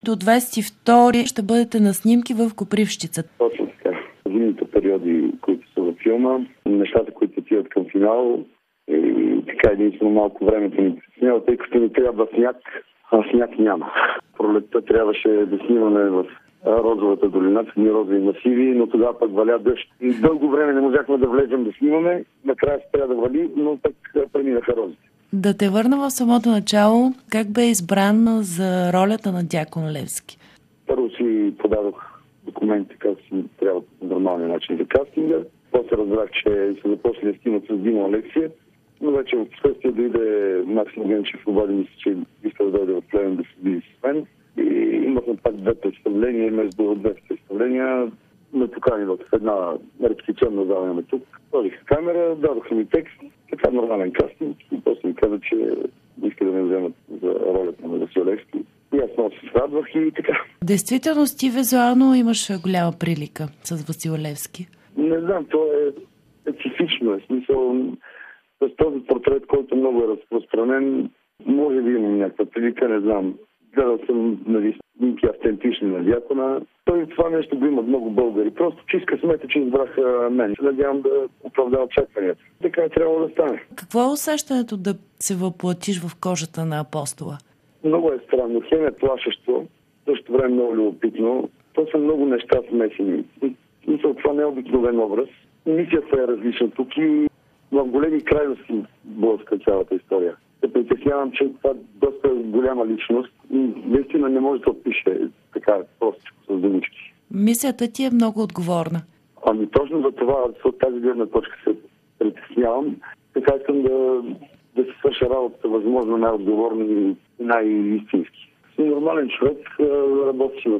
До 22-ри ще бъдете на снимки в Копривщица. Точно така. Зимните периоди, които са във филма, нещата, които отиват към финал, и така единствено малко времето ни притеснява, тъй като ни трябва сняг, а сняг няма. Пролетта трябваше да снимаме в Розовата долина, в розови масиви, но тогава пък валя дъжд. И дълго време не можахме да влезем да снимаме, накрая се трябва да вали, но пък преминаха розите. Да те върна в самото начало. Как бе избран за ролята на Дякон Левски? Първо си подадох документи, как си трябва по нормалния начин за кастинга. После разбрах, че са започнали да снимат с Димо Алексия, но вече в последствие дойде Максим Генчев, обади ми се, че иска да дойде в Плевен да се види с мен. И имахме пак две представления, между двете представления ме покани в една репетиционна зала имаме тук. Сложиха камера, дадоха ми текст, така нормален кастинг и после ми каза, че иска да ме вземат за ролята на Васил Левски. И аз много се радвах и така. Действително ти визуално имаш голяма прилика с Васил Левски. Не знам, то е специфично. В смисъл, с този портрет, който много е разпространен, може би имам някаква прилика, не знам. Гледал съм снимки автентични на Дякона. Той това нещо го имат много българи. Просто чистка смета, че избраха мен. Надявам да оправдава очакванията. Така е трябвало да стане. Какво е усещането да се въплатиш в кожата на Апостола? Много е странно. Хем е плашещо, също време много любопитно. То са много неща смесени. Мисля, това не е обикновен образ. Мисията е различна тук и в големи крайности блъска цялата история. Се притеснявам, че това е доста голяма личност и наистина не може да опише така простичко с думички. Мисията ти е много отговорна. Ами точно за това, от тази гледна точка се притеснявам. Така искам да се свърша работата възможно най-отговорно и най-истински. Съм нормален човек, работи в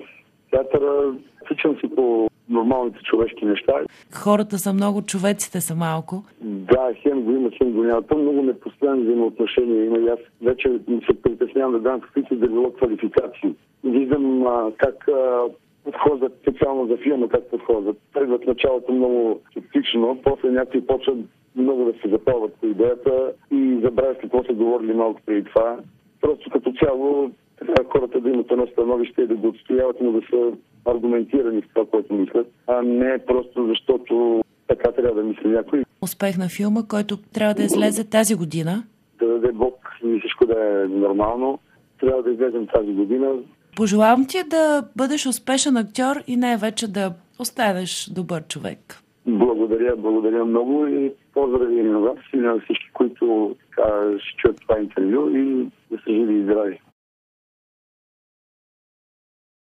театъра, тичам си по нормалните човешки неща. Хората са много, човеците са малко. Да, хем го има, хем го няма. То много непостоянни взаимоотношения има и аз вече се притеснявам да дам каквито да било квалификации. Виждам как подхождат специално за филма, как подхождат. Тръгват началото много скептично, после някакви почват много да се запалват по идеята и забравят какво са говорили малко преди това. Просто като цяло така хората да имат едно становище и да го отстояват, но да са аргументирани в това, което мислят, а не просто защото така трябва да мисли някой. Успех на филма, който трябва да излезе тази година. Да даде Бог и всичко да е нормално. Трябва да излезем тази година. Пожелавам ти да бъдеш успешен актьор и най-вече да останеш добър човек. Благодаря много и поздрави на вас и на всички, които ще чуят това интервю и да са живи и здрави.